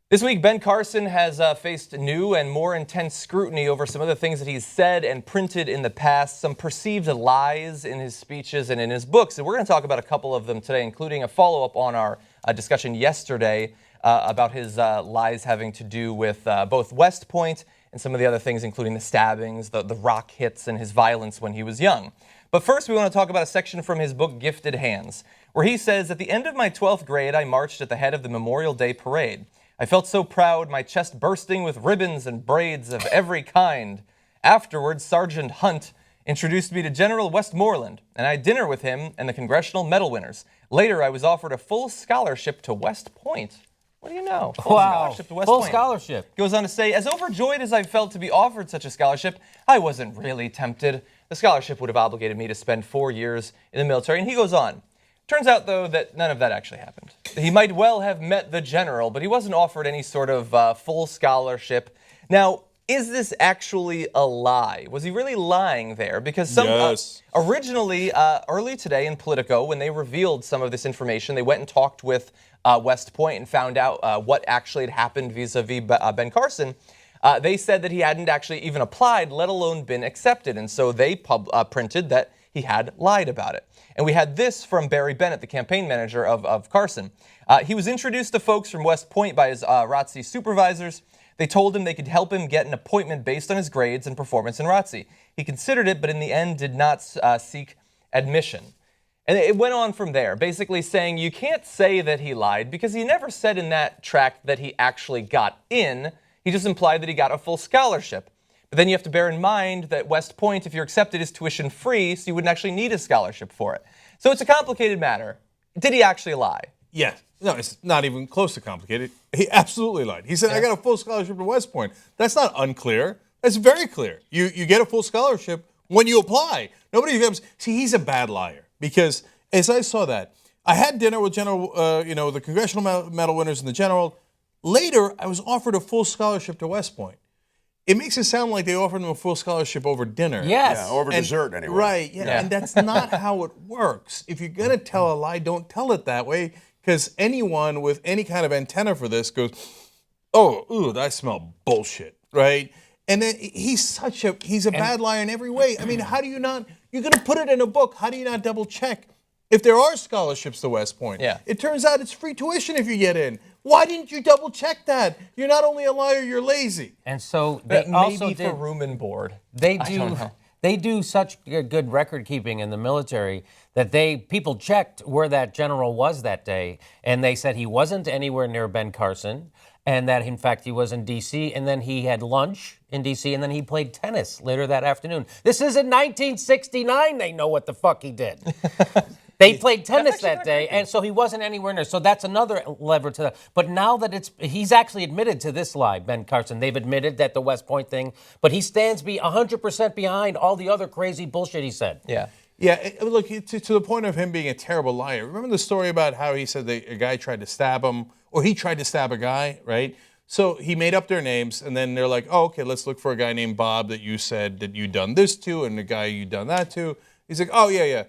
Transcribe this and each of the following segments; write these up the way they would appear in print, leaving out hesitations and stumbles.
This week, Ben Carson has faced new and more intense scrutiny over some of the things that he's said and printed in the past, some perceived lies in his speeches and in his books. And we're going to talk about a couple of them today, including a follow-up on our discussion yesterday about his lies having to do with both West Point and some of the other things, including the stabbings, the rock hits, and his violence when he was young. But first, we want to talk about a section from his book, Gifted Hands, where he says, "At the end of my 12th grade, I marched at the head of the Memorial Day Parade. I felt so proud, my chest bursting with ribbons and braids of every kind. Afterwards, Sergeant Hunt introduced me to General Westmoreland, and I had dinner with him and the Congressional Medal winners. Later, I was offered a full scholarship to West Point." What do you know? Full scholarship to West Point. Full scholarship. Goes on to say, "As overjoyed as I felt to be offered such a scholarship, I wasn't really tempted. The scholarship would have obligated me to spend 4 years in the military." And he goes on. Turns out, though, that none of that actually happened. He might well have met the general, but he wasn't offered any sort of full scholarship. Now, is this actually a lie? Was he really lying there? Because some originally, early today in Politico, when they revealed some of this information, they went and talked with West Point and found out what actually had happened vis-a-vis Ben Carson. They said that he hadn't actually even applied, let alone been accepted. And so they printed that he had lied about it. And we had this from Barry Bennett, the campaign manager of Carson. He was introduced to folks from West Point by his ROTC supervisors. They told him they could help him get an appointment based on his grades and performance in ROTC. He considered it, but in the end did not seek admission. And it went on from there, basically saying you can't say that he lied because he never said in that tract that he actually got in. He just implied that he got a full scholarship. But then you have to bear in mind that West Point, if you're accepted, is tuition free, so you wouldn't actually need a scholarship for it. So it's a complicated matter. Did he actually lie? Yes. No, it's not even close to complicated. He absolutely lied. He said, I got a full scholarship to West Point. That's not unclear. That's very clear. You get a full scholarship when you apply. Nobody comes. See, he's a bad liar because as I saw that, I had dinner with General, the Congressional Medal winners and the General. Later, I was offered a full scholarship to West Point. It makes it sound like they offered him a full scholarship over dinner. Yes. Yeah, over dessert anyway. Right, yeah. And that's not how it works. If you're going to tell a lie, don't tell it that way, because anyone with any kind of antenna for this goes, oh, ooh, that smell bullshit, right? And then he's a bad liar in every way. I mean, how do you not, you're going to put it in a book, how do you not double check? If there are scholarships to West Point, it turns out it's free tuition if you get in. Why didn't you double check that? You're not only a liar, you're lazy. And so they also maybe for room and board. They do such good record keeping in the military that people checked where that general was that day, and they said he wasn't anywhere near Ben Carson, and that in fact he was in D.C. and then he had lunch in D.C. and then he played tennis later that afternoon. This is in 1969. They know what the fuck he did. They played tennis that day, and so he wasn't anywhere near. So that's another lever to that. But now that he's actually admitted to this lie, Ben Carson. They've admitted that the West Point thing, but he stands 100% behind all the other crazy bullshit he said. Yeah. Yeah, look, to the point of him being a terrible liar. Remember the story about how he said a guy tried to stab him, or he tried to stab a guy, right? So he made up their names, and then they're like, oh, okay, let's look for a guy named Bob that you said that you'd done this to, and a guy you'd done that to. He's like, oh, yeah.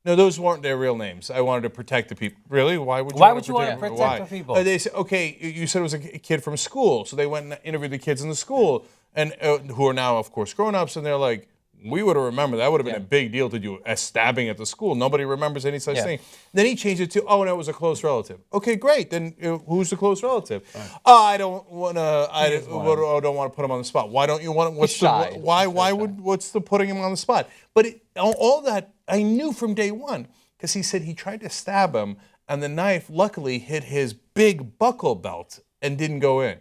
No, those weren't their real names. I wanted to protect the people. Really? Why would you want to protect the people? They said, okay, you said it was a kid from school. So they went and interviewed the kids in the school, and who are now, of course, grown-ups, and they're like, we would have remembered. That would have been a big deal to do a stabbing at the school. Nobody remembers any such thing. Then he changed it to, oh, no, it was a close relative. Okay, great. Then who's the close relative? I don't want to. I don't want to put him on the spot. Why don't you want to? What's the putting him on the spot? But all that I knew from day one, because he said he tried to stab him, and the knife luckily hit his big buckle belt and didn't go in.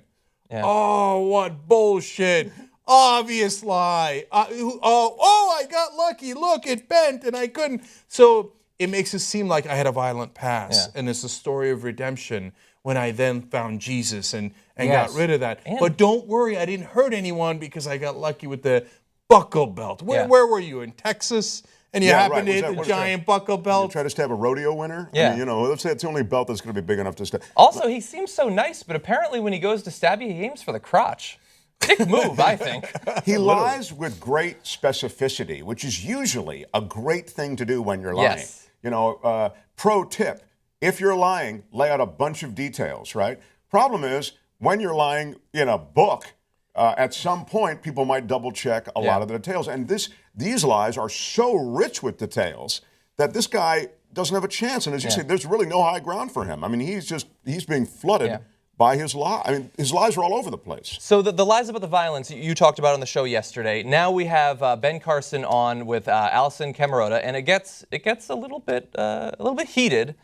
Yeah. Oh, what bullshit. Obvious lie. I got lucky. Look, it bent and I couldn't. So it makes it seem like I had a violent past. And it's a story of redemption when I then found Jesus and got rid of that. But don't worry, I didn't hurt anyone because I got lucky with the buckle belt. Where were you? In Texas? And you happen to hit the giant buckle belt. You try to stab a rodeo winner? Yeah. I mean, let's say it's the only belt that's going to be big enough to stab. Also, he seems so nice, but apparently when he goes to stab you, he aims for the crotch. Dick move, I think. He lies with great specificity, which is usually a great thing to do when you're lying. Yes. Pro tip, if you're lying, lay out a bunch of details, right? Problem is, when you're lying in a book, at some point, people might double check a lot of the details. And these lies are so rich with details that this guy doesn't have a chance. And as you say, there's really no high ground for him. I mean, he's being flooded by his lie. I mean, his lies are all over the place. So the lies about the violence you talked about on the show yesterday. Now we have Ben Carson on with Alison Camerota, and it gets a little bit heated.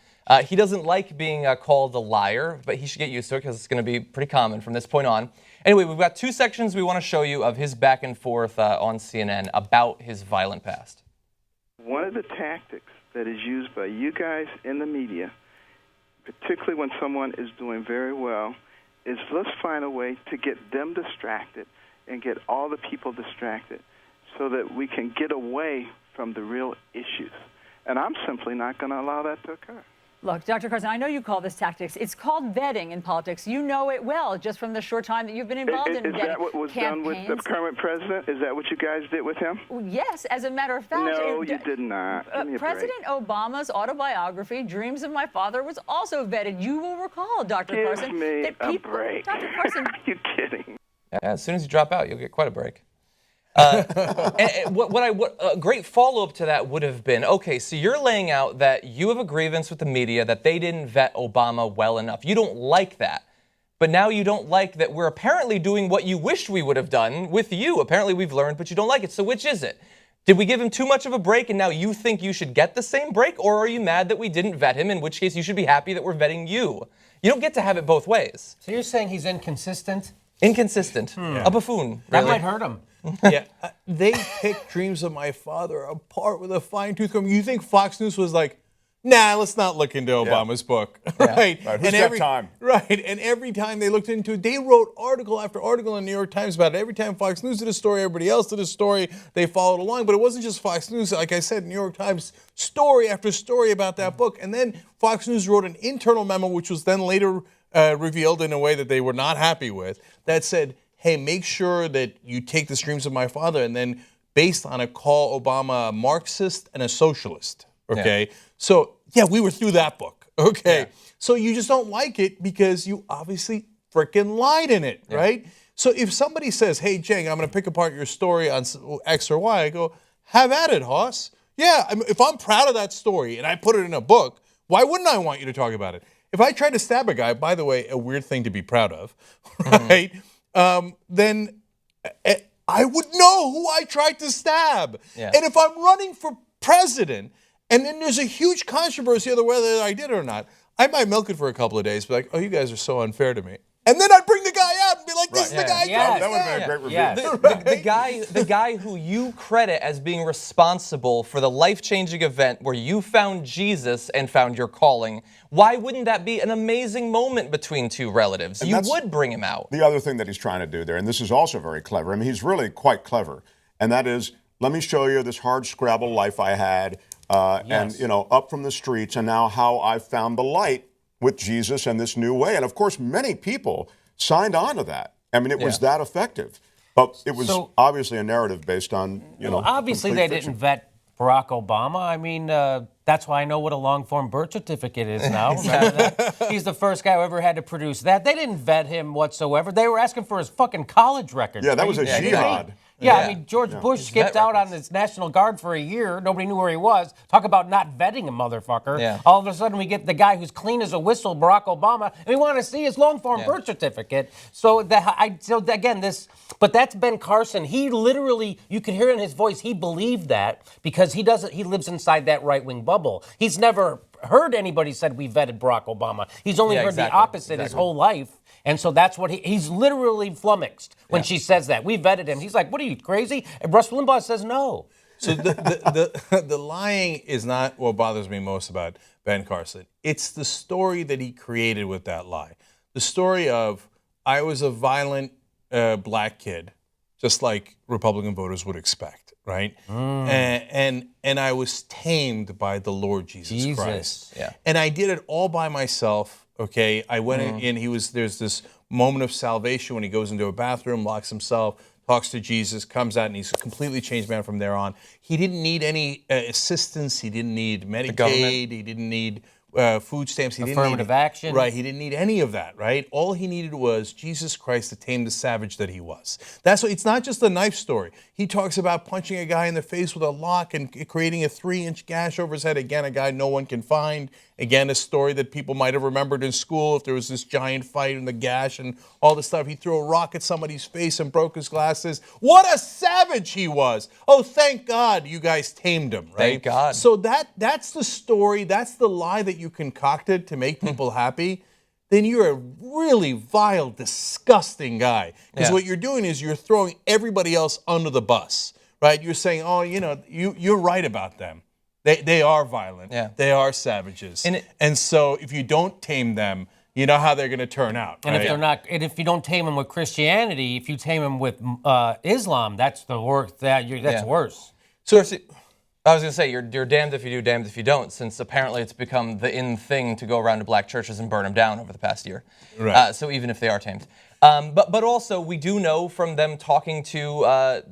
He doesn't like being called a liar, but he should get used to it because it's going to be pretty common from this point on. Anyway, we've got 2 sections we want to show you of his back and forth on CNN about his violent past. One of the tactics that is used by you guys in the media, particularly when someone is doing very well, is let's find a way to get them distracted and get all the people distracted so that we can get away from the real issues. And I'm simply not going to allow that to occur. Look, Dr. Carson, I know you call this tactics. It's called vetting in politics. You know it well, just from the short time that you've been involved in Is that what was campaigns. done with the current president? Is that what you guys did with him? Yes, as a matter of fact. No, you did not. Give me a break. President Obama's autobiography, Dreams of My Father, was also vetted. You will recall, Dr. Carson. Give me that a break. Dr. Carson. Are you kidding? As soon as you drop out, you'll get quite a break. What a great follow-up to that would have been, okay, so you're laying out that you have a grievance with the media that they didn't vet Obama well enough. You don't like that. But now you don't like that we're apparently doing what you wished we would have done with you. Apparently we've learned, but you don't like it. So which is it? Did we give him too much of a break and now you think you should get the same break? Or are you mad that we didn't vet him, in which case you should be happy that we're vetting you? You don't get to have it both ways. So you're saying he's inconsistent? Inconsistent. A buffoon. That Really. might hurt him. Yeah, they picked Dreams of My Father apart with a fine-tooth comb. You think Fox News was like, nah, let's not look into Obama's book, right? Who's got time? Right, and every time they looked into it, they wrote article after article in the New York Times about it. Every time Fox News did a story, everybody else did a story, they followed along. But it wasn't just Fox News. Like I said, New York Times, story after story about that book. And then Fox News wrote an internal memo, which was then later revealed in a way that they were not happy with, that said, hey, make sure that you take the Dreams of My Father and then based on it, call Obama a Marxist and a socialist, okay? Yeah. So, yeah, we were through that book, okay? Yeah. So you just don't like it because you obviously freaking lied in it, right? So if somebody says, hey, Cenk, I'm going to pick apart your story on X or Y, I go, have at it, Hoss. Yeah, I mean, if I'm proud of that story and I put it in a book, why wouldn't I want you to talk about it? If I tried to stab a guy, by the way, a weird thing to be proud of, right? Then I would know who I tried to stab. Yeah. And if I'm running for president, and then there's a huge controversy over whether I did it or not, I might milk it for a couple of days, be like, oh, you guys are so unfair to me. And then I'd bring the guy out and be like, this is the guy. That would have been a great review. The guy who you credit as being responsible for the life-changing event where you found Jesus and found your calling, why wouldn't that be an amazing moment between two relatives? You would bring him out. The other thing that he's trying to do there, and this is also very clever, I mean, he's really quite clever, and that is, let me show you this hard scrabble life I had, and, you know, up from the streets, and now how I found the light with Jesus and this new way. And of course, many people signed on to that. I mean, it was that effective. But it was obviously a narrative based on, you know, obviously they didn't vet Barack Obama. I mean, that's why I know what a long-form birth certificate is now. He's the first guy who ever had to produce that. They didn't vet him whatsoever. They were asking for his fucking college records. Yeah, that was a jihad. Yeah, I mean, George Bush skipped out on his National Guard for a year. Nobody knew where he was. Talk about not vetting a motherfucker. Yeah. All of a sudden, we get the guy who's clean as a whistle, Barack Obama, and we want to see his long-form birth certificate. So, but that's Ben Carson. He literally, you could hear in his voice, he believed that because he lives inside that right-wing bubble. He's never heard anybody said we vetted Barack Obama. He's only heard the opposite his whole life. And so that's what he's literally flummoxed when she says that. We vetted him. He's like, what are you, crazy? And Rush Limbaugh says no. So the lying is not what bothers me most about Ben Carson. It's the story that he created with that lie. The story of, I was a violent black kid, just like Republican voters would expect, right? And I was tamed by the Lord Jesus Christ. Yeah. And I did it all by myself. Okay, I went in, there's this moment of salvation when he goes into a bathroom, locks himself, talks to Jesus, comes out, and he's a completely changed man from there on. He didn't need any assistance. He didn't need Medicaid. He didn't need food stamps. He Affirmative didn't need, action. Right. He didn't need any of that. Right. All he needed was Jesus Christ to tame the savage that he was. That's what. It's not just a knife story. He talks about punching a guy in the face with a lock and creating a 3-inch gash over his head. Again, a guy no one can find. Again, a story that people might have remembered in school if there was this giant fight and the gash and all this stuff. He threw a rock at somebody's face and broke his glasses. What a savage he was. Oh, thank God you guys tamed him, right? Thank God. So that's the story. That's the lie that you concocted to make people happy. Then you're a really vile, disgusting guy. Because Yeah. what you're doing is you're throwing everybody else under the bus, right? You're saying, oh, you're right about them. They are violent. Yeah. They are savages. And And so if you don't tame them, you know how they're going to turn out. And right? if they're not, and if you don't tame them with Christianity, if you tame them with Islam, that's the worst. That's Yeah. worse. So I was going to say, you're damned if you do, damned if you don't, since apparently it's become the in thing to go around to black churches and burn them down over the past year. Right. So even if they are tamed. But also, we do know from them talking to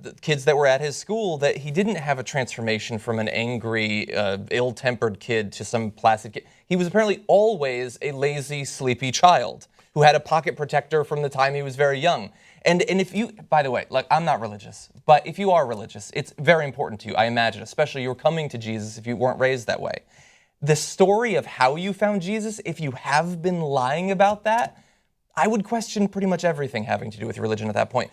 the kids that were at his school that he didn't have a transformation from an angry, ill-tempered kid to some placid kid. He was apparently always a lazy, sleepy child who had a pocket protector from the time he was very young. And if you, by the way, like, I'm not religious, but if you are religious, it's very important to you, I imagine, especially you're coming to Jesus if you weren't raised that way. The story of how you found Jesus, if you have been lying about that, I would question pretty much everything having to do with religion at that point.